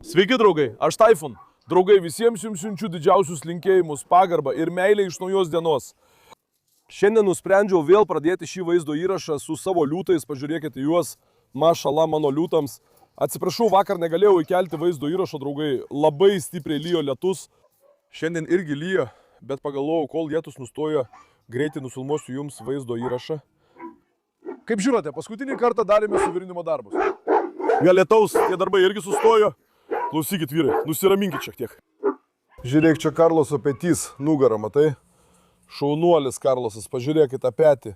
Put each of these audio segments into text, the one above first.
Sveiki, draugai, aš Taifun. Draugai, visiems jums siunčiu didžiausius linkėjimus, pagarbą ir meilę iš naujos dienos. Šiandien nusprendžiau vėl pradėti šį vaizdo įrašą su savo liūtais, pažiūrėkite juos, mašala mano liūtams. Atsiprašau, vakar negalėjau įkelti vaizdo įrašo, draugai, labai stipriai lyjo lietus. Šiandien irgi lyjo, bet pagalvojau, kol lietus nustojo, greitai nufilmuosiu jums vaizdo įrašą. Kaip žiūrite, paskutinį kartą darėme suvirinimo darbus. Vėl lietaus, tie darbai irgi sustojo. Klausykit, vyrai, nusiraminkit šiek tiek. Žiūrėk, čia Karloso petys, nugarą, matai? Šaunuolis Karlosas, pažiūrėk į tą petį,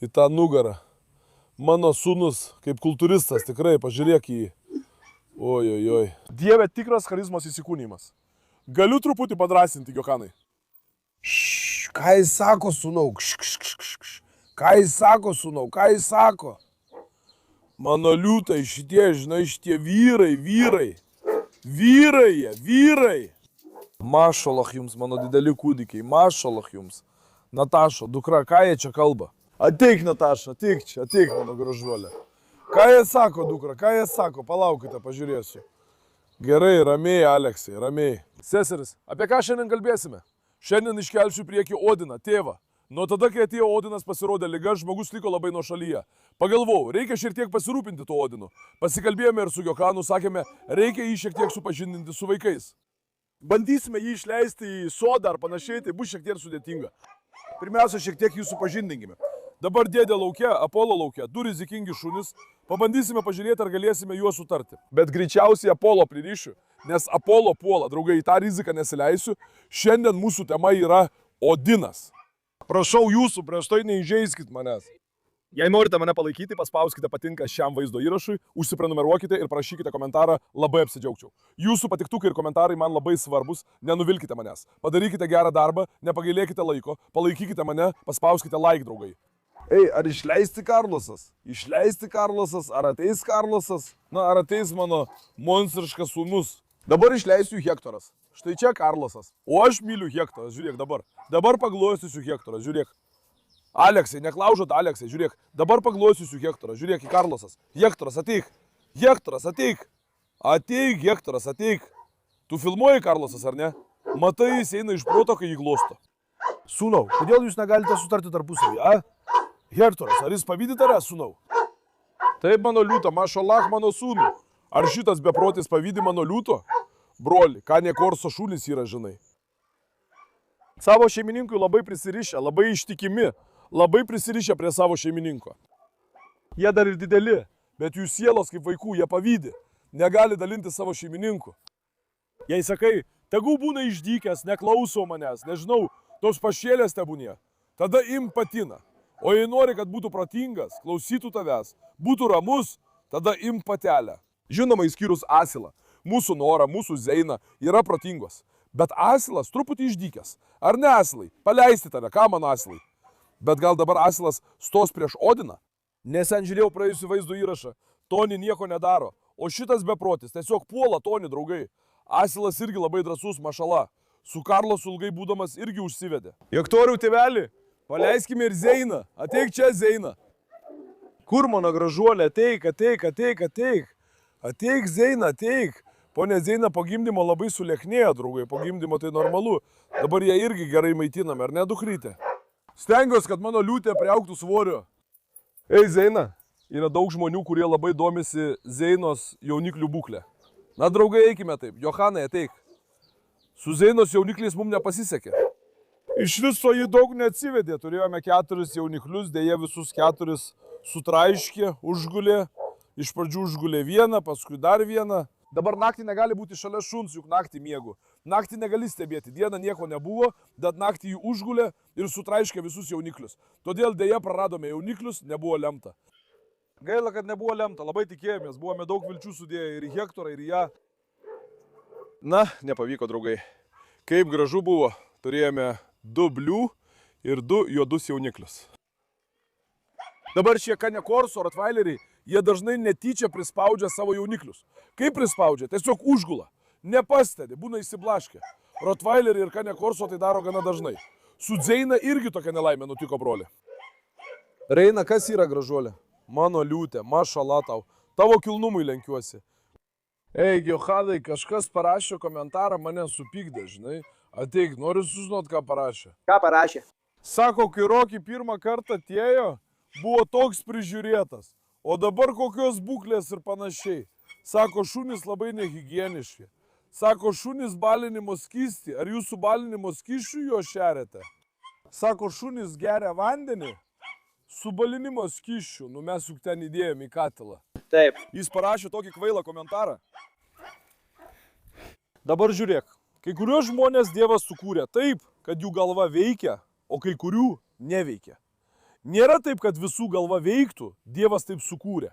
į tą nugarą. Mano sūnus, kaip kultūristas, tikrai, pažiūrėk į jį. Oi. Dieve, tikras charizmos įsikūnymas. Galiu truputį padrasinti, Johanai? Ką jis sako, sūnau? Ką jis sako, sūnau? Ką jis sako? Mano liūtai šitie, žinai, šitie vyrai. Mašalach jums, mano dideli kūdikiai, mašalach jums. Nataša, dukra, ką jie čia kalba? Ateik, Nataša, ateik, mano gražuolė. Ką jie sako, dukra, ką jie sako? Palaukite, pažiūrėsiu. Gerai, ramiai, Aleksai, ramiai. Seseris, apie ką šiandien kalbėsime? Šiandien iškelsiu prieki Odiną, tėvą. Nuo tada, kai atėjo Odinas, pasirodė liga, žmogus liko labai nuošalyje. Pagalvojau, reikia šiek tiek pasirūpinti tuo Odinu. Pasikalbėjome ir su Johanu, sakėme, reikia jį šiek tiek supažindinti su vaikais. Bandysime jį išleisti į sodą ar panašiai, tai bus šiek tiek sudėtinga. Pirmiausia, šiek tiek jį supažindinkime. Dabar dėdė laukia, Apolo laukia, du rizikingi šunys. Pabandysime pažiūrėti, ar galėsime juos sutarti. Bet greičiausiai Apolo pririšiu, nes Apolo puola, draugai, į tą riziką nesileisiu. Šiandien mūsų tema yra Odinas. Prašau jūsų, prieš tai neįžeiskit manęs. Jei norite mane palaikyti, paspauskite patinka šiam vaizdo įrašui, užsiprenumeruokite ir prašykite komentarą, labai apsidžiaugčiau. Jūsų patiktukai ir komentarai man labai svarbus, nenuvilkite manęs. Padarykite gerą darbą, nepagailėkite laiko, palaikykite mane, paspauskite like, draugai. Ei, ar išleisti Karlosas? Išleisti Karlosas, ar ateis Karlosas? Na, ar ateis mano monstriškas sūnus? Dabar išleisiu Hektoras. Štai čia Karlosas. O aš myliu Hektorą, žiūrėk dabar. Dabar paglostysiu Hektorą, žiūrėk. Aleksai, neklaužot, Aleksai, žiūrėk. Dabar paglostysiu Hektorą, žiūrėk į Karlosas. Hektoras, ateik. Hektoras, ateik. Ateik, Hektoras, ateik. Tu filmuoji Karlosas, ar ne? Matai, jis eina iš proto, kai jį glosto. Sūnau, kodėl jūs negalite sutarti tarpusavį, a? Hektoras, ar jis pavydi tave, sūnau? Taip, mano liūta, mašalach mano sūnų. Ar šitas beprotis pavydi mano liūto? Broli, ką ne Korso šunys yra, žinai. Savo šeimininkui labai prisirišę, labai ištikimi, labai prisirišę prie savo šeimininko. Jie dar ir dideli, bet jų sielos kaip vaikų, jie pavydi, negali dalinti savo šeimininku. Jei sakai, tegu būna išdykęs, neklauso manęs, nežinau, tos pašėlės tebūnie, tada im patina. O jei nori, kad būtų protingas, klausytų tavęs, būtų ramus, tada im patelę. Žinoma, išskyrus asilą. Mūsų Nora, mūsų Zeina yra protingos. Bet asilas truputį išdykęs. Ar ne asilai? Paleisti tave, ką man asilai? Bet gal dabar asilas stos prieš Odiną? Nesen žiūrėjau praėjusių vaizdo įrašą. Toni nieko nedaro. O šitas beprotis tiesiog puola Toni, draugai. Asilas irgi labai drąsus, mašala. Su Karlosu ilgai būdamas irgi užsivedė. Hektoriau, tėveli, paleiskime ir Zeiną. Ateik čia, Zeina. Kur mano gražuolė? Ateik. Ateik, Zeina, ateik. Pone Zeina po gimdymo labai suleknėjo, draugai, po gimdymo tai normalu. Dabar jie irgi gerai maitiname, ar ne, dukrytė? Stengiuosi, kad mano liūtė priaugtų svorio. Ei, Zeina, yra daug žmonių, kurie labai domisi Zeinos jauniklių būklę. Na, draugai, eikime taip. Johanai, ateik. Su Zeinos jaunikliais mums nepasisekė. Iš viso jį daug neatsivedė. Turėjome 4 jauniklius, dėja visus 4 sutraiškė, užgulė. Iš pradžių užgulė vieną, paskui dar vieną. Dabar naktį negali būti šalia šuns, juk naktį miegu. Naktį negali stebėti, dieną nieko nebuvo, bet naktį jį užgulė ir sutraiškė visus jauniklius. Todėl dėja praradome jauniklius, nebuvo lemta. Gaila, kad nebuvo lemta, labai tikėjomės, buvome daug vilčių sudėję ir į Hektorą, ir į ją. Na, nepavyko, draugai. Kaip gražu buvo, turėjome 2 blių ir 2 juodus jauniklius. Dabar šie Kane Korso rotvaileriai, jie dažnai netyčia prispaudžia savo jauniklius. Kaip prispaudžia? Tiesiog užgula. Nepastebi, būna įsiblaškę. Rotvaileriai ir Kane Korso tai daro gana dažnai. Su Zeina irgi tokia nelaimė nutiko, broli. Reina, kas yra gražuolė? Mano liūtė, mašala tau. Tavo kilnumui lenkiuosi. Ei, Johadai, kažkas parašė komentarą, mane supykdė, žinai. Ateik, noriu sužinot, ką parašė. Ką parašė? Sako, kai Rocky pirmą kartą atėjo, buvo toks prižiūrėtas, o dabar kokios būklės ir panašiai. Sako, šunys labai nehigieniški. Sako, šunys balinimo skystį, ar jūs su balinimo skysčiu jo šeriate? Sako, šunys geria vandenį su balinimo skysčiu, nu mes juk ten įdėjom į katilą. Taip. Jis parašė tokį kvailą komentarą. Dabar žiūrėk, kai kuriuos žmonės Dievas sukūrė taip, kad jų galva veikia, o kai kurių neveikia. Nėra taip, kad visų galva veiktų, Dievas taip sukūrė.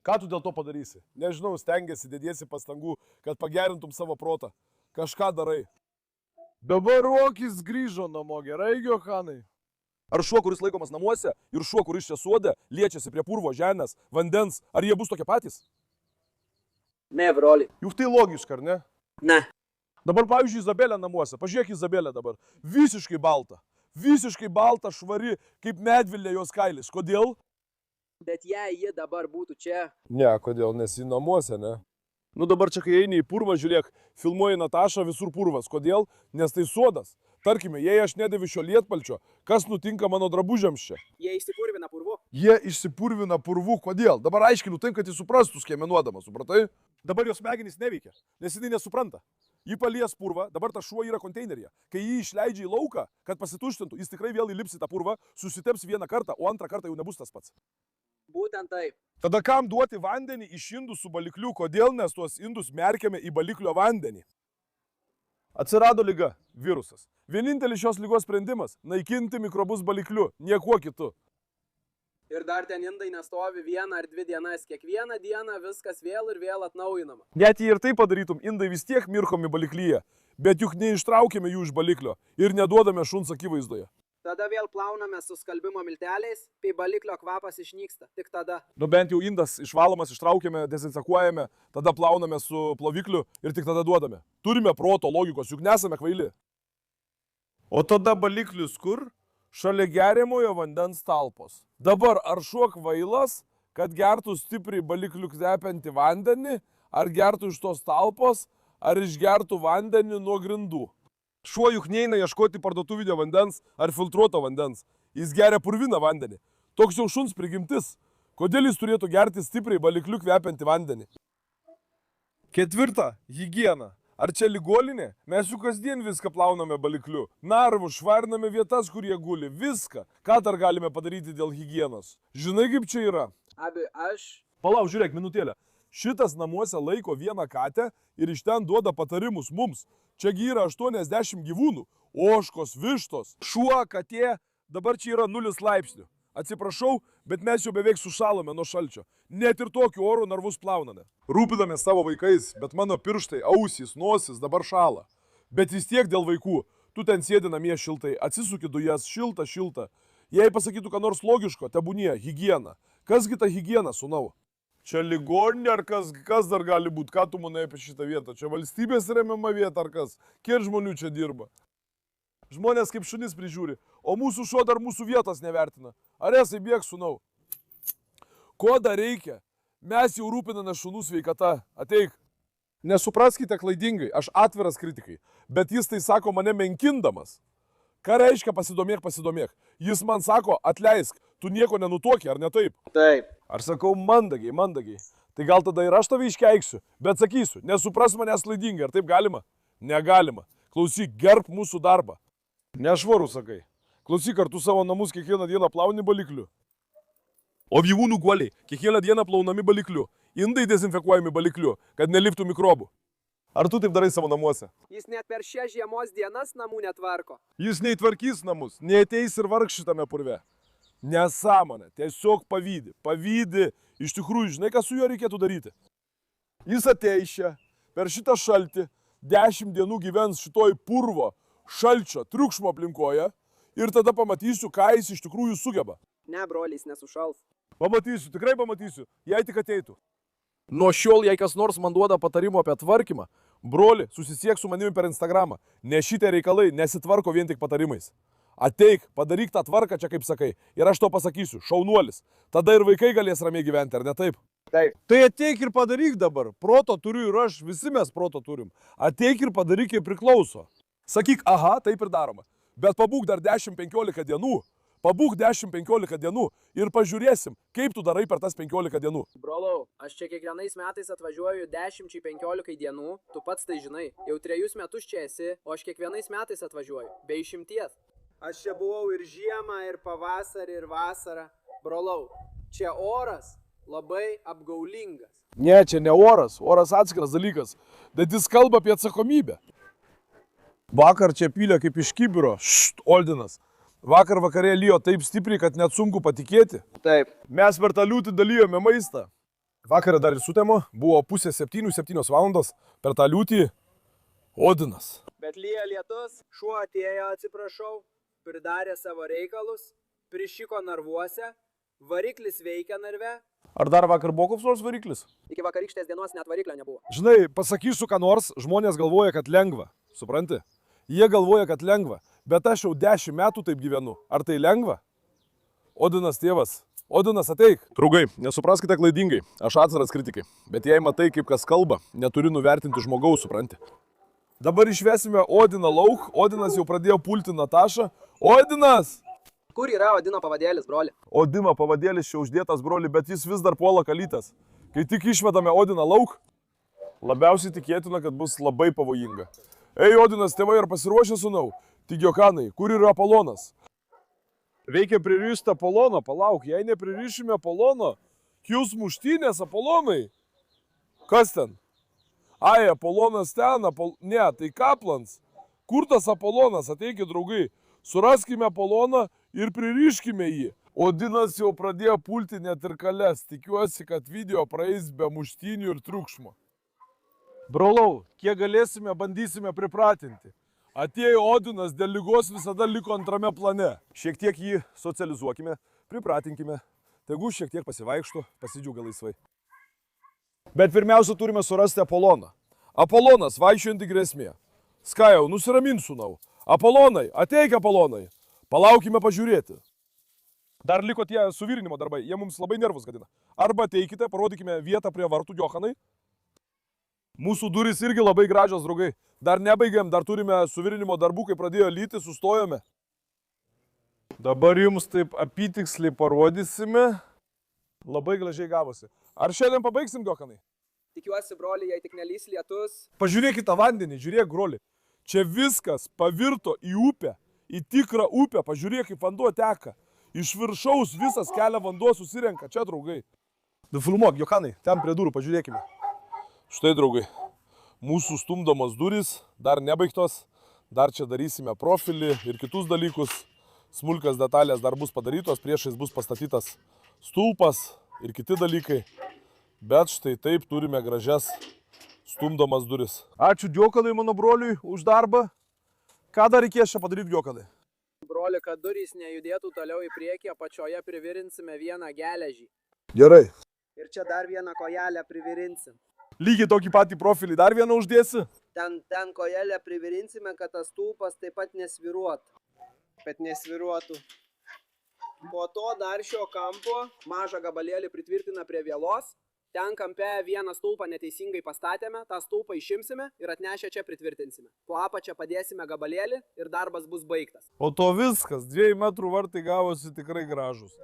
Ką tu dėl to padarysi? Nežinau, stengiasi, dėdiesi pastangų, kad pagerintum savo protą. Kažką darai. Dabar Rokis grįžo namo, gerai, Johanai? Ar šuo, kuris laikomas namuose, ir šuo, kuris čia sode, liečiasi prie purvo, žemės, vandens, ar jie bus tokie patys? Ne, broli. Juk tai logiška, ar ne? Ne. Dabar, pavyzdžiui, Izabelė namuose. Pažiūrėk Izabelę dabar. Visiškai balta. Visiškai balta, švari, kaip medvilė jos kailis. Kodėl? Bet jei ji dabar būtų čia. Ne, kodėl? Nes ji namuose, ne? Nu dabar čia, kai eini į purvą, žiūrėk, filmuoji Natašą, visur purvas. Kodėl? Nes tai sodas. Tarkime, jei aš nedėviu šio lietpalčio, kas nutinka mano drabužiams čia? Jie išsipurvina purvu. Jie išsipurvina purvu. Kodėl? Dabar aiškinu taip, kad jis suprastų skiemenuodama, supratai? Dabar jos smegenys neveikia, nes jinai nesupranta. Ji palies purvą, dabar tas šuo yra konteineryje. Kai jį išleidžia į lauką, kad pasituštintų, jis tikrai vėl įlips į tą purvą, susiteps vieną kartą, o antrą kartą jau nebus tas pats. Būtent taip. Tada kam duoti vandenį iš indų su balikliu? Kodėl mes tuos indus merkiame į baliklio vandenį? Atsirado liga, virusas. Vienintelis šios lygos sprendimas – naikinti mikrobus balikliu, niekuo kitu. Ir dar ten indai nestovi vieną ar dvi dienas. Kiekvieną dieną viskas vėl ir vėl atnaujinama. Net jei ir tai padarytum, indai vis tiek mirkomi baliklyje, bet juk neištraukėme jų iš baliklio ir neduodame šuns akivaizdoje. Tada vėl plauname su skalbimo milteliais, kai baliklio kvapas išnyksta. Tik tada. Nu bent jau indas išvalomas, ištraukiame, dezinfekuojame, tada plauname su plovikliu ir tik tada duodame. Turime proto, logikos, juk nesame kvaili. O tada baliklius kur? Šalia geriamojo vandens talpos. Dabar ar šuo kvailas, kad gertų stipriai baliklių kvepiantį vandenį, ar gertų iš tos talpos, ar išgertų vandenį nuo grindų? Šuo juk neina ieškoti parduotuvinio vandens ar filtruoto vandens. Jis geria purviną vandenį. Toks jau šuns prigimtis. Kodėl jis turėtų gerti stipriai baliklių kvepiantį vandenį? Ketvirta. Higiena. Ar čia ligoninė? Mes juk kasdien viską plauname balikliu. Narvus, švariname vietas, kur jie guli. Viską. Ką dar galime padaryti dėl higienos? Žinai, kaip čia yra? Abi aš. Palauk, žiūrėk, minutėlę. Šitas namuose laiko vieną katę ir iš ten duoda patarimus mums. Čiagi yra 80 gyvūnų. Ožkos, vištos, šuo, katė. Dabar čia yra 0 laipsnių. Atsiprašau, bet mes jau beveik sušalome nuo šalčio. Net ir tokiu oru narvus plauname. Rūpinamės savo vaikais, bet mano pirštai, ausys, nosis dabar šala. Bet vis tiek dėl vaikų. Tu ten sėdi namie šiltai, atsisuki dujas, šilta, šilta. Jei pasakytų ką nors logiško, tebūnie, higiena. Kasgi ta higiena, sūnau? Čia ligoninė ar kas dar gali būti? Ką tu manai apie šitą vietą? Čia valstybės remiama vieta ar kas? Kiek žmonių čia dirba? Žmonės kaip šunis prižiūri, o mūsų šuo dar mūsų vietos nevertina. Ar esai bėg, sūnau? Ko dar reikia? Mes jau rūpiname šunų sveikata. Ateik. Nesupraskite klaidingai, aš atviras kritikai, bet jis tai sako mane menkindamas. Ką reiškia pasidomėk, pasidomėk? Jis man sako, atleisk, tu nieko nenutuoki, ar ne taip? Taip. Ar sakau mandagiai, mandagiai. Tai gal tada ir aš tave iškeiksiu, bet sakysiu, nesupras manęs klaidingai, ar taip galima? Negalima. Klausyk, gerb mūsų darbą. Nešvarų sakai. Klausyk, ar tu savo namus kiekvieną dieną plauni balikliu? O gyvūnų guoliai kiekvieną dieną plaunami balikliu. Indai dezinfekuojami balikliu, kad neliptų mikrobų. Ar tu taip darai savo namuose? Jis net per šią žiemos dienas namų netvarko. Jis neįtvarkys namus, neateis ir vargš šitame purve. Nesąmonė, tiesiog pavydi. Pavydi, iš tikrųjų, žinai, ką su juo reikėtų daryti? Jis ateis čia, per šitą šaltį, 10 dienų gyvens šitoj purvo, šalčio, triukšmo aplinkoje ir tada pamatysiu, ką jis iš tikrųjų sugeba. Ne, brolis, nesušals. Pamatysiu, tikrai pamatysiu, jei tik ateitų. Nuo šiol, jei kas nors man duoda patarimų apie tvarkymą, broli, susisiek su manimi per Instagramą, nes šitie reikalai nesitvarko vien tik patarimais. Ateik, padaryk tą tvarką čia, kaip sakai, ir aš to pasakysiu, šaunuolis. Tada ir vaikai galės ramiai gyventi, ar ne taip? Taip. Tai ateik ir padaryk dabar. Proto turiu ir aš, visi mes proto turim. Ateik ir padaryk, kaip priklauso. Sakyk, aha, taip ir daroma. Bet pabūk dar 10-15 dienų. Pabūk 10-15 dienų ir pažiūrėsim, kaip tu darai per tas 15 dienų. Brolau, aš čia kiekvienais metais atvažiuoju 10-15 dienų, tu pats tai žinai. Jau 3 metus čia esi, o aš kiekvienais metais atvažiuoju, be išimties. Aš čia buvau ir žiemą, ir pavasarį, ir vasarą. Brolau, čia oras labai apgaulingas. Ne, čia ne oras, oras atskiras dalykas, bet jis kalba apie atsakomybę. Vakar čia pylė kaip iš kibiro, Oldinas. Vakar vakarė lyjo taip stipriai, kad net sunku patikėti. Taip. Mes per tą liūtį dalijome maistą. Vakarą dar ir sutemo, buvo 6:30-7 valandos per tą liūtį Odinas. Bet lyja lietus, šuo atėjo, atsiprašau, pridarė savo reikalus, prišiko narvuose, variklis veikia narve. Ar dar vakar buvo koks nors variklis? Iki vakarykštės dienos net variklio nebuvo. Žinai, pasakysiu ką nors, žmonės galvoja, kad lengva. Supranti? Jie galvoja, kad lengva. Bet aš jau 10 metų taip gyvenu. Ar tai lengva? Odinas tėvas. Odinas ateik. Draugai, nesupraskite klaidingai. Aš atsaras kritikai. Bet jei matai, kaip kas kalba, neturi nuvertinti žmogaus, supranti. Dabar išvesime Odiną lauk. Odinas jau pradėjo pulti Natašą. Odinas! Kur yra Odino pavadėlis, broli? Odino pavadėlis čia uždėtas, broli, bet jis vis dar puola kalytas. Kai tik išvedame Odiną lauk, labiausiai tikėtina, kad bus labai pavojinga. Ei, Odinas, tėvai, ar pasiruošę, sūnau? Tik Jokanai, kur yra Apolonas? Reikia pririšti Apoloną, palauk, jei nepririšime Apolono, kils muštynės Apolonai. Kas ten? Ai, Apolonas ten, ne, tai Kaplans. Kur tas Apolonas, ateikit, draugai, suraskime Apoloną ir pririškime jį. Odinas jau pradėjo pulti net ir kales, tikiuosi, kad video praeis be muštynių ir triukšmo. Brolau, kiek galėsime, bandysime pripratinti. Atėjo Odinas, dėl lygos visada liko antrame plane. Šiek tiek jį socializuokime, pripratinkime. Tegu šiek tiek pasivaikšto, pasidžiaugia laisvai. Bet pirmiausia turime surasti Apoloną. Apolonas, vaikščiojanti grėsmė. Skajau, nusiramink, sūnau. Apolonai, ateik Apolonai. Palaukime pažiūrėti. Dar liko tie suvirinimo darbai, jie mums labai nervus gadina. Arba ateikite, parodykime vietą prie vartų, Johanai. Mūsų durys irgi labai gražios, draugai. Dar nebaigėm, dar turime suvirinimo darbų, kai pradėjo lyti, sustojome. Dabar jums taip apytiksliai parodysime. Labai gražiai gavosi. Ar šiandien pabaigsim, Johanai? Tikiuosi, broli, jei tik nelys lietus. Pažiūrėk į tą vandenį, žiūrėk, broli. Čia viskas pavirto į upę, į tikrą upę. Pažiūrėk, kaip vanduo teka. Iš viršaus visas kelia vanduo susirenka. Čia, draugai. Nufilmuok, Johanai, ten prie durų, pažiūrėkime. Štai, draugai, mūsų stumdomos durys dar nebaigtos, dar čia darysime profilį ir kitus dalykus. Smulkios detalės dar bus padarytos, priešais bus pastatytas stulpas ir kiti dalykai. Bet štai taip turime gražias stumdomas duris. Ačiū Jokanai, mano broliui, už darbą. Ką dar reikės čia padaryti, Jokanai? Broli, kad durys nejudėtų toliau į priekį, apačioje privirinsime vieną geležį. Gerai. Ir čia dar vieną kojelę privirinsim. Lygiai tokį patį profilį dar vieną uždėsi? Ten kojelę privirinsime, kad tas stulpas taip pat nesviruotų. Bet nesviruotų. Po to dar šio kampo mažą gabalėlį pritvirtina prie vielos. Ten kampe vieną stulpą neteisingai pastatėme, tą stulpą išimsime ir atnešę čia pritvirtinsime. Po apačią padėsime gabalėlį ir darbas bus baigtas. O to viskas, 2 metrų vartai gavosi tikrai gražus.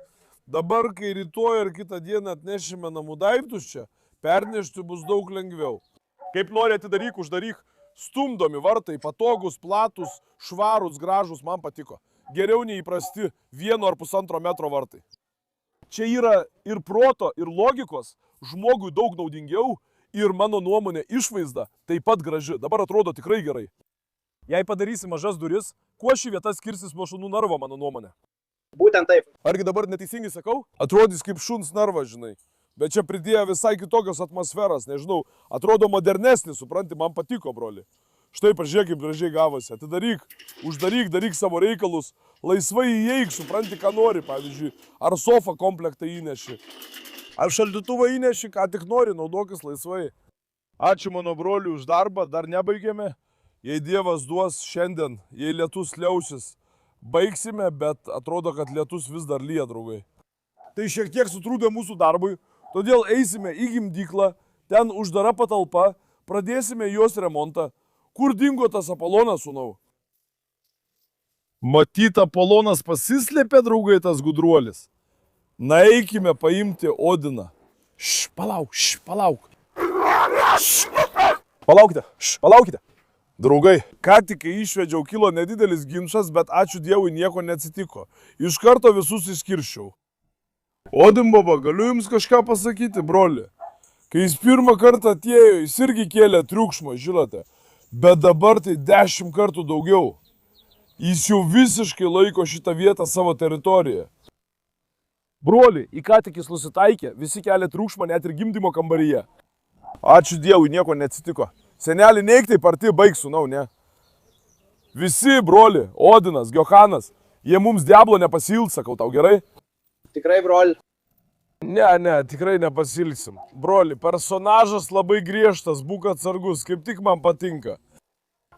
Dabar, kai rytoj ir kitą dieną atnešime namų daiktus čia, pernešti bus daug lengviau. Kaip nori atidaryk, uždaryk, stumdomi vartai, patogus, platus, švarūs, gražus, man patiko. Geriau neįprasti 1 ar 1,5 metro vartai. Čia yra ir proto, ir logikos, žmogui daug naudingiau ir mano nuomonė išvaizda taip pat graži. Dabar atrodo tikrai gerai. Jei padarysi mažas duris, kuo ši vieta skirsis nuo šunų narvo, mano nuomonė? Būtent taip. Argi dabar neteisingai sakau? Atrodys kaip šuns narvas, žinai. Bet čia pridėjo visai kitokios atmosferos, nežinau, atrodo modernesnis, supranti, man patiko, broli. Štai pažiūrėk, kaip gražiai gavosi. Atidaryk, uždaryk, daryk savo reikalus, laisvai įeik, supranti, ką nori, pavyzdžiui, ar sofą komplektą įneši, ar šaldytuvą įneši, ką tik nori, naudokis laisvai. Ačiū mano broliui už darbą, dar nebaigėme. Jei Dievas duos šiandien, jei lietus liausis, baigsime, bet atrodo, kad lietus vis dar lyja, draugai. Tai šiek tiek sutrūdė mūsų darbui, Todėl eisime į gimdyklą, ten uždara patalpa, pradėsime jos remontą. Kur dingo tas Apolonas, sūnau? Matyt, Apolonas pasislėpė, draugai, tas gudruolis. Na, eikime paimti Odiną. Palauk. Palaukite. Draugai, ką tik išvedžiau, kilo nedidelis ginčas, bet ačiū Dievui nieko neatsitiko. Iš karto visus išskirščiau. Odin baba, galiu jums kažką pasakyti, broli. Kai jis pirmą kartą atėjo, jis irgi kėlė triukšmą, žinote. Bet dabar tai 10 kartų daugiau. Jis jau visiškai laiko šitą vietą savo teritoriją. Broli, į ką tik jis nusitaikė, visi kelia triukšmą net ir gimdymo kambaryje. Ačiū Dievui, nieko neatsitiko. Senelį neik taip arti, baig sūnau, ne? Visi, broli, Odinas, Giohanas, jie mums diablo nepasilgs, sakau tau, gerai? Tikrai, broli. Ne, tikrai nepasilgsim. Broli, personažas labai griežtas, būk atsargus, kaip tik man patinka.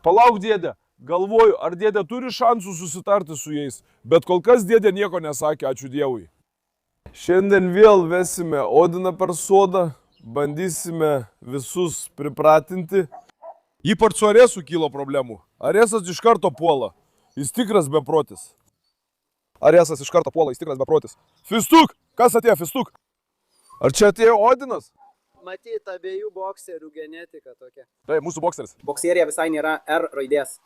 Palauk, dėdė, galvoju, ar dėdė turi šansų susitarti su jais, bet kol kas dėdė nieko nesakė, ačiū Dievui. Šiandien vėl vesime Odiną per sodą, bandysime visus pripratinti. Ypač su Aresu kilo problemų. Aresas iš karto puola. Jis tikras beprotis. Aresas iš karto puola, jis tikras beprotis. Fistuk! Kas atėjo, Fistuk? Ar čia atėjo Odinas? Matyt, abiejų bokserių genetika tokia. Tai mūsų bokseris. Bokserija visai nėra R raidės.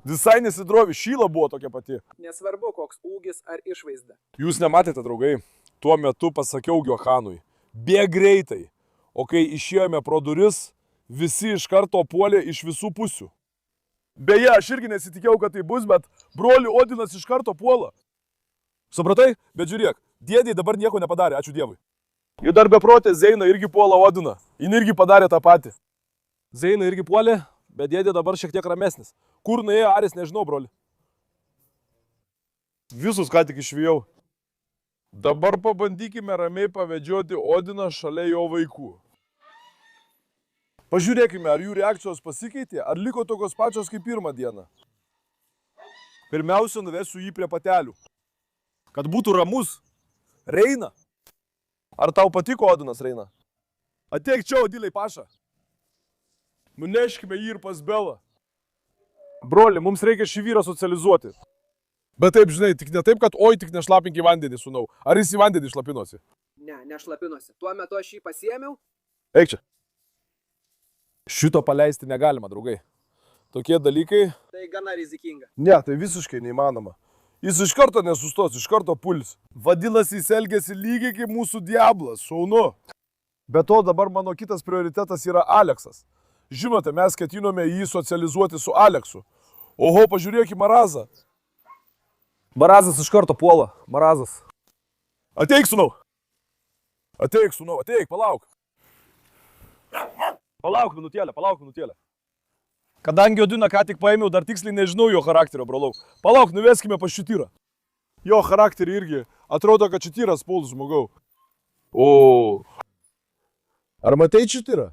Visai nesidrovi, Šyla buvo tokia pati. Nesvarbu, koks ūgis ar išvaizda. Jūs nematėte, draugai, tuo metu pasakiau Giohanui. Bėk greitai. O kai išėjome pro duris, visi iš karto puolė iš visų pusių. Beje, aš irgi nesitikėjau, kad tai bus, bet broli Odinas iš karto puola. Supratai? Bet žiūrėk, dėdė dabar nieko nepadarė, ačiū Dievui. Jų dar beprotė Zeina irgi puola Odiną. Jis irgi padarė tą patį. Zeina irgi puolė, bet dėdė dabar šiek tiek ramesnis. Kur nuėjo Aris, nežinau, broli. Visus ką tik išvijau. Dabar pabandykime ramiai pavedžioti Odiną šalia jo vaikų. Pažiūrėkime, ar jų reakcijos pasikeitė, ar liko tokios pačios kaip pirmą dieną. Pirmiausia, nuvesiu jį prie patelių. Kad būtų ramus. Reina. Ar tau patiko Odinas, Reina? Ateik čia, Odiliai, paša. Nuneškime jį ir pas Belą. Broli, mums reikia šį vyrą socializuoti. Bet taip, žinai, tik ne taip, kad oi, tik nešlapink į vandenį, sūnau. Ar jis į vandenį šlapinosi? Ne, nešlapinosi. Tuo metu aš jį pasiėmiau. Eik čia. Šito paleisti negalima, draugai. Tokie dalykai... Tai gana rizikinga. Ne, tai visiškai neįmanoma. Jis iš karto nesustos, iš karto puls. Vadinasi, jis elgėsi lygiai kaip mūsų diablas, šaunu. Be to, dabar mano kitas prioritetas yra Aleksas. Žinote, mes ketinome jį socializuoti su Aleksu. Oho, pažiūrėk į Marazą. Marazas iš karto puola. Marazas. Ateik, sūnau. Ateik, palauk. Palauk minutėlę. Kadangi Odiną ką tik paėmiau, dar tiksliai nežinau jo charakterio, brolau. Palauk, nuveskime pas Čityrą. Jo charakterį irgi. Atrodo, kad Čytyras puls žmogau. O. Ar matei Čityrą?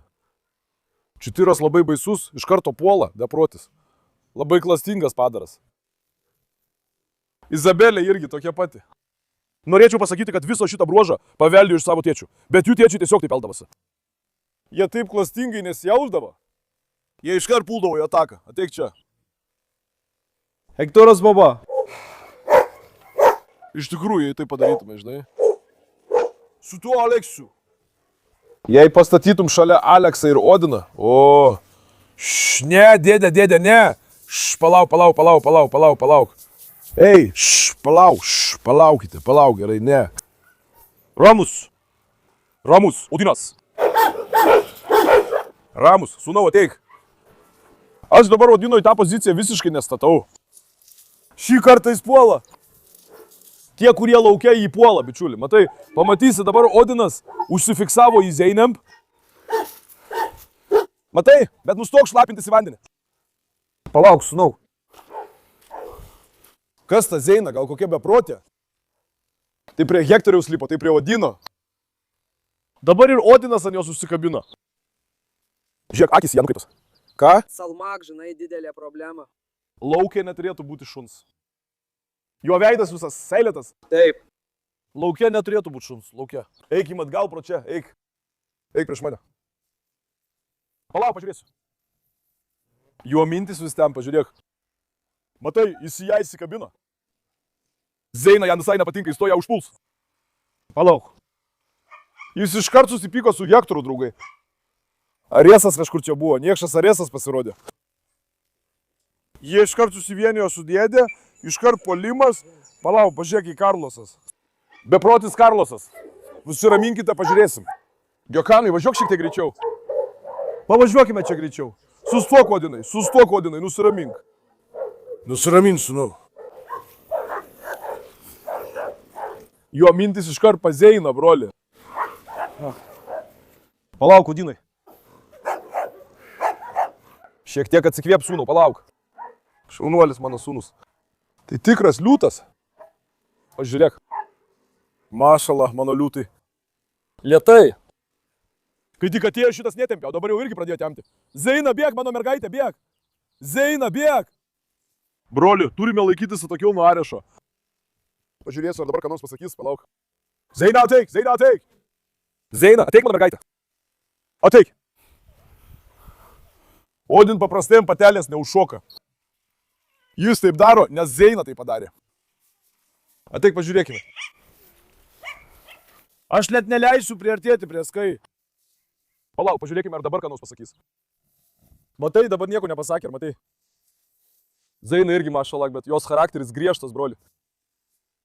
Čytyras labai baisus, iš karto puola, beprotis. Labai klastingas padaras. Izabelė irgi tokia pati. Norėčiau pasakyti, kad viso šitą bruožą paveldėjo iš savo tėčių, bet jų tėčiai tiesiog taip eldavosi. Jie taip klastingai nesijausdavo. Jie iškart puldavo į ataką. Ateik čia. Hektoras baba. Iš tikrųjų, jei tai padarytume, žinai. Su tuo Aleksiu. Jei pastatytum šalia Aleksą ir Odiną. O. Ne, dėdė, ne. Palauk. Ei, palauk, gerai, ne. Ramus, Odinas. Ramus, sūnau, ateik. Aš dabar Odino į tą poziciją visiškai nestatau. Šį kartą jis puola. Tie, kurie laukia, jį puola, bičiuli. Matai, pamatysi, dabar Odinas užsifiksavo į Zeinamp. Matai, bet nustok šlapintis į vandenį. Palauk, sūnau. Kas ta Zeina, gal kokia beprotė? Tai prie Hektoriaus lipo, tai prie Odino. Dabar ir Odinas ant jos užsikabino. Žiūrėk, akis jie nukreiptos. Ką? Salmak, žinai, didelė problema. Laukia neturėtų būti šuns. Jo veidas visas seilėtas. Taip. Lauke neturėtų būti šuns, lauke. Eikim atgal pro čia, eik. Eik prieš mane. Palauk, pažiūrėsiu. Jo mintis vis ten, pažiūrėk. Matai, jis į ją įsikabino. Zeina jam visai nepatinka, jis to ją užpuls. Palauk. Jis iškart susipyko su Hektoru, draugai. Aresas kažkur čia buvo, niekšas Aresas pasirodė. Jie iškart susivienijo su dėdė, iškart puolimas. Palauk, pažiūrėk į Karlosas. Beprotis Karlosas. Nusiraminkite, pažiūrėsim. Giokanai, važiuok šiek tiek greičiau. Pavažiuokime čia greičiau. Sustok, Odinai, nusiramink. Nusiramink, sūnau. Jo mintis iškart pazeina, broli. Palauk, Odinai. Šiek tiek atsikvėp, sūnau, palauk. Šaunuolis mano sūnus. Tai tikras liūtas. Pažiūrėk. Mašala, mano liūtai. Lietai. Kai tik atėjo šitas netempė, o dabar jau irgi pradėjo tempti. Zeina, bėg, mano mergaitė, bėg. Zeina, bėg. Broli, turime laikytis atokiau nuo Arešo. Pažiūrėsiu, ar dabar ką nors pasakys, palauk. Zeina, ateik, Zeina, ateik. Zeina, ateik, mano mergaitė. Ateik. Odin paprastai patelės neužšoka. Jis taip daro, nes Zeina tai padarė. Ateik, pažiūrėkime. Aš net neleisiu priartėti prie Skai. Palauk, pažiūrėkime, ar dabar ką nors pasakys. Matai, dabar nieko nepasakė, ar matai? Zeina irgi mašalak, bet jos charakteris griežtas, broli.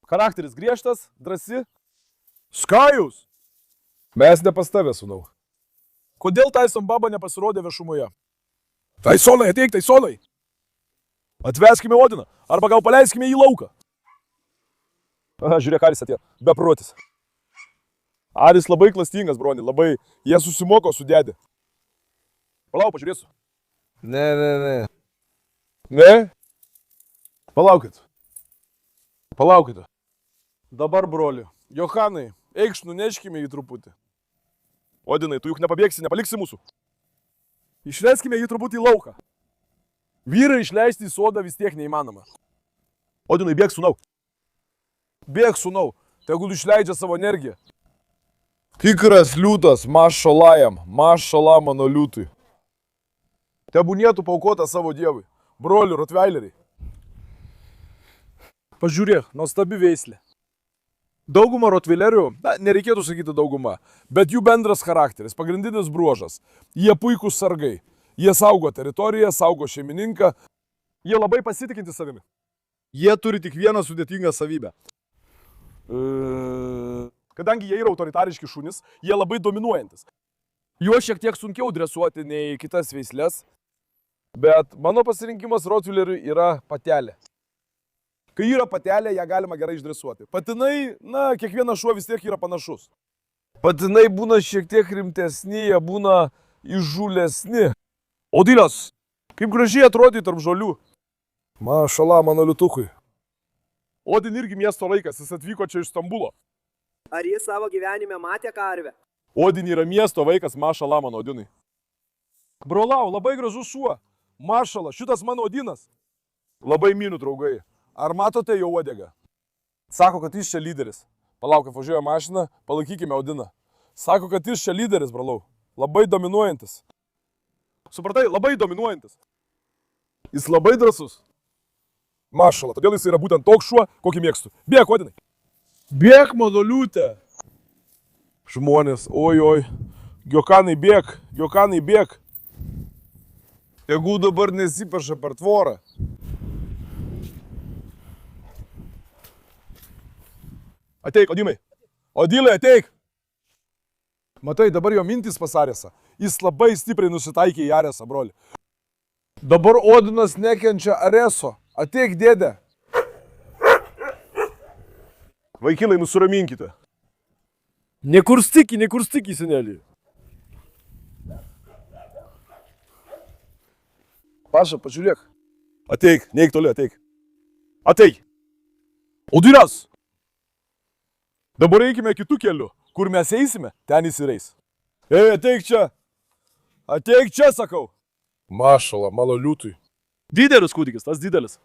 Charakteris griežtas, drąsi. Skajus! Mes ne pas tave, sūnau. Kodėl Tyson baba nepasirodė viešumoje? Tysonai, ateik, Tysonai! Atveskime Odiną, arba gal paleiskime į lauką. Aha, žiūrėk, Aris atėjo. Beprotis. Aris labai klastingas, broni, labai. Jie susimoko su dėdė. Palauk, pažiūrėsiu. Ne. Ne? Palaukit. Palaukit. Dabar, broli. Johanai, eikš, nuneškime jį truputį. Odinai, tu juk nepabėgsi, nepaliksi mūsų. Išveskime jį truputį į lauką. Vyrai išleisti į sodą vis tiek neįmanoma. Odinai, bėg, sūnau. Bėg, sūnau. Tegul išleidžia savo energiją. Tikras liūtas, mašalajam, mašala mano liūtui. Tebūnėtų paukota savo dievui. Brolių, rotveileriai. Pažiūrėk, nuostabi veislė. Dauguma rotveilerių, nereikėtų sakyti dauguma, bet jų bendras charakteris, pagrindinis bruožas. Jie puikūs sargai. Jie saugo teritoriją, saugo šeimininką. Jie labai pasitikinti savimi. Jie turi tik vieną sudėtingą savybę. Kadangi jie yra autoritariški šunys, jie labai dominuojantis. Juos šiek tiek sunkiau dresuoti nei kitas veislės, bet mano pasirinkimas rotveileriui yra patelė. Kai yra patelė, ją galima gerai išdresuoti. Patinai, kiekvienas šuo vis tiek yra panašus. Patinai būna šiek tiek rimtesni, jie būna įžūlesni. Odinas, kaip gražiai atrodai tarp žolių. Mašala, mano liutukui. Odin irgi miesto vaikas, jis atvyko čia iš Stambulo. Ar jis savo gyvenime matė karvę? Odin yra miesto vaikas, mašala mano Odinai. Brolau, labai gražus šuo. Mašala, šitas mano Odinas. Labai myliu, draugai. Ar matote jo uodegą? Sako, kad jis čia lyderis. Palauk, kai važiuoja mašina, palaikykime Odiną. Sako, kad jis čia lyderis, brolau. Labai dominuojantis. Supratai, labai dominuojantis. Jis labai drąsus. Mašala, todėl jis yra būtent toks šuo, kokį mėgstu. Bėk, Odinai. Bėk, mano liūtė. Žmonės, oi. Giokanai, bėk. Giokanai, bėk. Jeigu dabar nesiperša per tvorą. Ateik, Odimai. Odilai, ateik. Matai, dabar jo mintis pas Aresą. Jis labai stipriai nusitaikė į Aresą, broli. Dabar Odinas nekenčia Areso. Ateik, dėdė. Vaikinai, nusiraminkite. Nekurstyki, senelį. Paša, pažiūrėk. Ateik, neik toli, ateik. Ateik. Odinas. Dabar eikime kitų kelių. Kur mes eisime, ten jis ir eis. Ei, ateik čia. Ateik čia, sakau. Mašala, mano liūtui. Didelis kūdikis, tas didelis.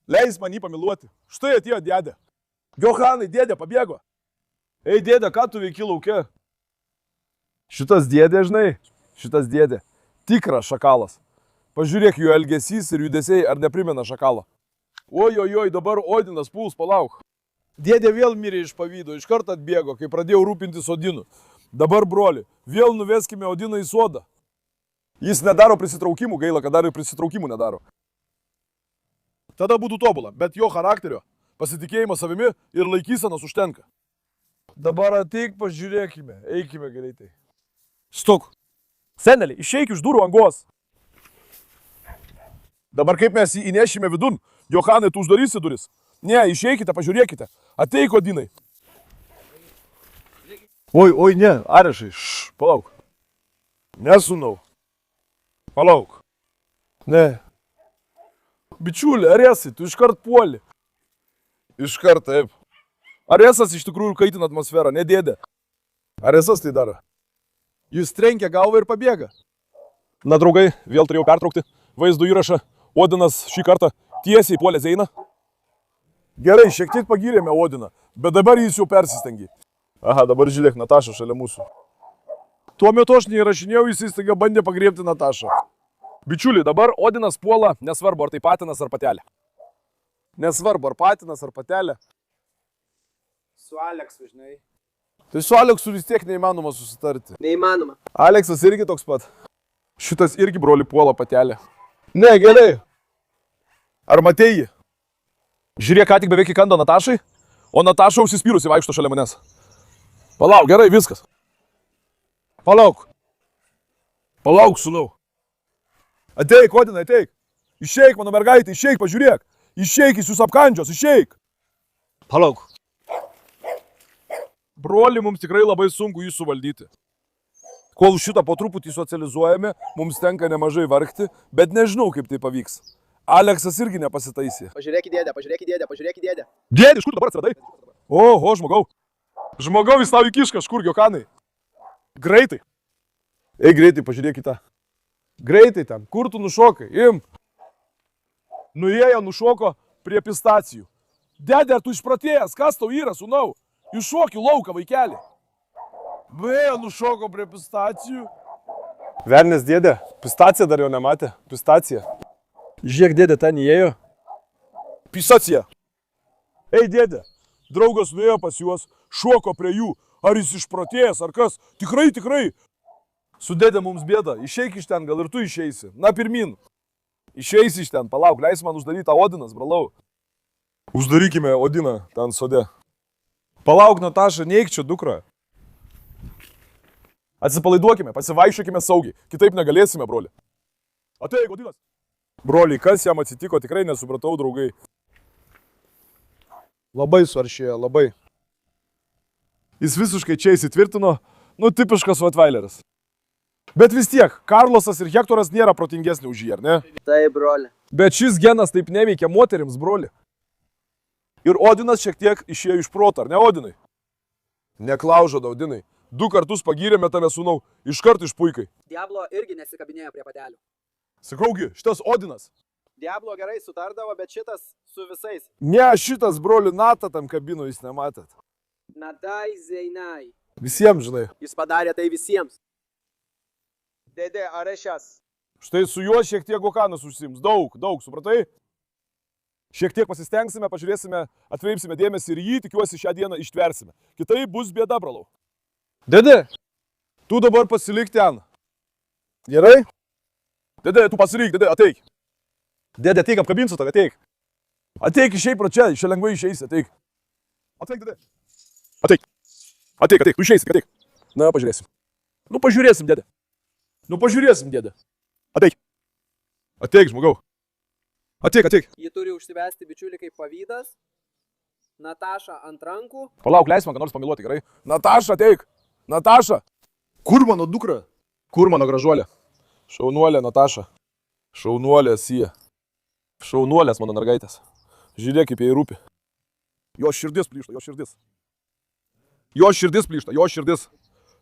Leis man jį pamiluoti. Štai atėjo dėdė. Johanai, dėdė pabėgo. Ei, dėdė, ką tu veiki lauke? Šitas dėdė, žinai, šitas dėdė. Tikras šakalas. Pažiūrėk, jo elgesys ir judesiai ar neprimena šakalą. Oi, dabar Odinas puls, palauk. Dėdė vėl mirė iš pavydo, iš karto atbėgo, kai pradėjau rūpintis Odinu. Dabar, broli, vėl nuveskime Odiną į sodą. Jis nedaro prisitraukimų, gaila, kad dar ir prisitraukimų nedaro. Tada būtų tobula, bet jo charakterio, pasitikėjimas savimi ir laikysenos užtenka. Dabar ateik, pažiūrėkime, eikime greitai. Stok. Senelį, išeik iš durų angos. Dabar kaip mes jį įnešime vidun? Johanai, tu uždarysi duris? Ne, išeikite, pažiūrėkite. Ateik, Odinai. Oi, ne, Arešai, palauk. Nesunau. Palauk. Ne. Bičiuli, Aresai, tu iškart puoli. Iškart, taip. Aresas iš tikrųjų kaitina atmosferą, ne dėdė. Aresas tai daro. Jis trenkia galvą ir pabėga. Na, draugai, vėl turėjau pertraukti vaizdo įrašą. Odinas šį kartą tiesiai puolė Zeiną. Gerai, šiek tiek pagyrėme Odiną, bet dabar jis jau persistengė. Aha, dabar žiūrėk, Nataša šalia mūsų. Tuo metu aš neįrašinėjau, jis staiga bandė pagriebti Natašą. Bičiuliai, dabar Odinas puola, nesvarbu ar tai patinas ar patelė. Nesvarbu ar patinas ar patelė. Su Aleksu, žinai. Tai su Aleksu vis tiek neįmanoma susitarti. Neįmanoma. Aleksas irgi toks pat. Šitas irgi broli puola patelė. Ne, gerai. Ar matei jį? Žiūrėk, ką tik beveik įkando Natašai, o Nataša užsispyrusi vaikšto šalia manęs. Palauk, gerai, viskas. Palauk. Palauk, sūnau. Ateik, Odinai, ateik. Išeik, mano mergaitė, išeik, pažiūrėk. Išeik, jis jūs apkandžios, išeik. Palauk. Broli, mums tikrai labai sunku jį suvaldyti. Kol šitą po truputį socializuojame, mums tenka nemažai vargti, bet nežinau, kaip tai pavyks. Aleksas irgi nepasitaisė. Pažiūrėk į dėdę, pažiūrėk į dėdę, pažiūrėk į dėdę. Dėdė, iš kur dabar atsiradai? Oho, žmogau. Žmogau, vis tau įkiš kažkur, Johanai. Greitai. Ei, greitai, pažiūrėk į tą. Greitai ten, kur tu nušokai, imk. Nuėjo, nušoko prie pistacijų. Dėdė, ar tu išpratėjęs, kas tau yra, sūnau? Iššok į lauką, vaikelį. Nuėjo, nušoko prie pistacijų. Velnės dėdė, pistacija dar jo nematė, pistacija. Žiūrėk, dėdė, ten įėjo. Pistacija. Ei, dėdė, draugas nuėjo pas juos, šoko prie jų. Ar jis išprotėjęs, ar kas? Tikrai, tikrai. Su dėdė mums bėda, išeik iš ten, gal ir tu išeisi. Na, pirmin. Išeisi iš ten, palauk, leis man uždaryti tą Odinas, bralau. Uždarykime Odiną ten sode. Palauk, Nataša, neik čia, dukra. Atsipalaiduokime, pasivaiščiokime saugiai, kitaip negalėsime, broli. Ateik, Odinas. Broli, kas jam atsitiko, tikrai nesupratau, draugai. Labai suaršėjo, labai. Jis visiškai čia įsitvirtino, nu tipiškas Rottweileris. Bet vis tiek, Karlosas ir Hektoras nėra protingesni už jį, ar ne? Taip, broli. Bet šis genas taip neveikia moterims, broli. Ir Odinas šiek tiek išėjo iš proto, ar ne, Odinai? Neklaužo, Odinai. 2 kartus pagyrėme tave, sūnau, iškart išpuikai. Diablo irgi nesikabinėjo prie patelių. Sakaugi, šitas Odinas. Diablo gerai sutardavo, bet šitas su visais. Ne, šitas, broli, Natą tam kabino, jūs nematėt. Natai Zeinai. Visiems, žinai. Jis padarė tai visiems. Dėdė, Arešas. Štai su juo šiek tiek Gokanas užsiims. Daug, supratai? Šiek tiek pasistengsime, pažiūrėsime, atkreipsime dėmesį ir jį, tikiuosi, šią dieną ištversime. Kitaip bus bėda, bralau. Dėdė, tu dabar pasilik ten. Gerai? Dėdė, tu pasilik, dėdė, ateik. Dėdė, ateik, apkabinsiu tave, ateik. Ateik, išeik pro čia, čia lengvai išeisi, ateik. Ateik, dėdė. Ateik, tu išeisi, ateik. Na, pažiūrėsim. Nu, pažiūrėsim, dėdė. Dėdė. Ateik, žmogau. Ateik. Ji turi užsivesti bičiulį kaip pavydas. Nataša ant rankų. Palauk, leis man ką nors pamiluoti, gerai? Nataša, ateik. Nataša. Kur mano dukra? Kur mano gražuolė? Šaunuolė, Nataša. Šaunuolė, Sija. Šaunuolės mano mergaitės. Žiūrėk, kaip jai rūpi. Jo širdis plyšta.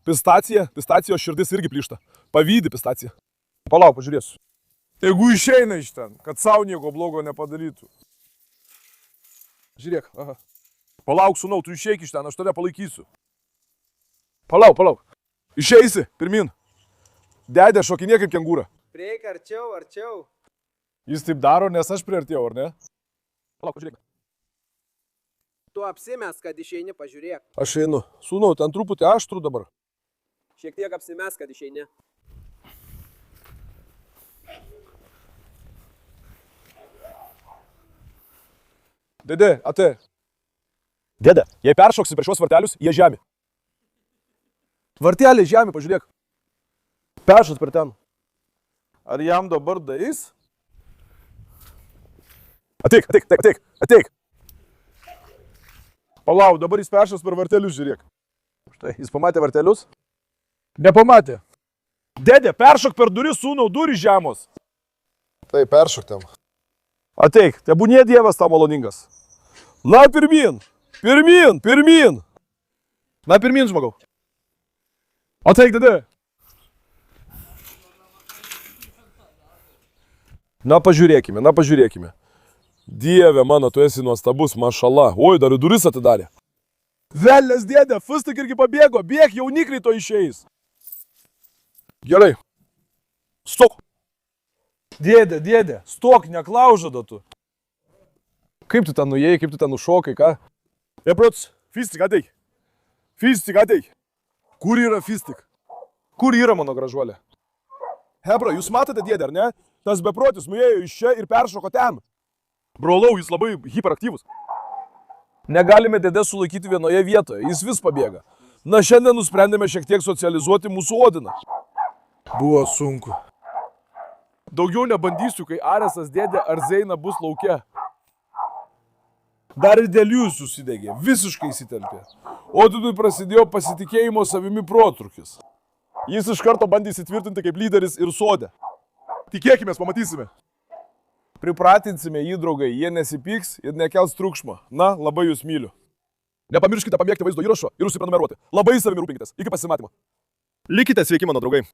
Pistacijos širdis irgi plyšta. Pavydi pistacija. Palauk, pažiūrėsiu. Jeigu išeina iš ten, kad savo nieko blogo nepadarytų. Žiūrėk, aha. Palauk, sūnau, tu išeik iš ten, aš tave palaikysiu. Palauk. Išeisi, pirmin. Dedė šokinė kaip kengūra. Prieik arčiau, arčiau. Jis taip daro, nes aš priartėjau, ar ne? Palauk, pažiūrėk. Tu apsimes, kad išeini, pažiūrėk. Aš einu. Sūnau, ten truputį aštru dabar. Šiek tiek apsimes, kad išeini. Dėdė, ate. Dėdė, jei peršoksi per šios vartelius, jie žemė. Vartelė žemė, pažiūrėk. Peršos per ten. Ar jam dabar daeis? Ateik. Palauk, dabar jis peršos per vartelius, žiūrėk. Štai, jis pamatė vartelius? Nepamatė. Dėdė, peršok per duris, sūnau, durys žemos. Tai peršok ten. Ateik, tebūnie Dievas tau maloningas. Na, pirmin. Na, pirmin, žmogau. Ateik, dėdė. Na, pažiūrėkime. Dieve mano, tu esi nuostabus, mašala. Oi, dar duris atidarė. Velnės, dėdė, fustik irgi pabėgo. Bėk, jaunikliai to išeis. Gerai. Stok. Dėdė, stok, neklaužada tu. Kaip tu ten nuėjai, kaip tu ten nušokai, ką? Eprots, fistik, ateik. Kur yra fistik? Kur yra mano gražuolė? Hebra, jūs matote dėdę, ar ne? Tas beprotis nuėjo iš čia ir peršoko ten. Brolau, jis labai hiperaktyvus. Negalime dėdę sulaikyti vienoje vietoje, jis vis pabėga. Na, šiandien nusprendėme šiek tiek socializuoti mūsų Odiną. Buvo sunku. Daugiau nebandysiu, kai Aresas dėdė ar Zeina bus lauke. Dar ir dėl jų susidegė, visiškai įsitempė. Odinui prasidėjo pasitikėjimo savimi protrūkis. Jis iš karto bandė įsitvirtinti kaip lyderis ir sode. Tikėkimės, pamatysime. Pripratinsime jį, draugai, jie nesipyks ir nekels triukšmo. Na, labai jūs myliu. Nepamirškite pamėgti vaizdo įrašo ir užsiprenumeruoti. Labai savimi rūpinkitės. Iki pasimatymo. Likite sveiki, mano draugai.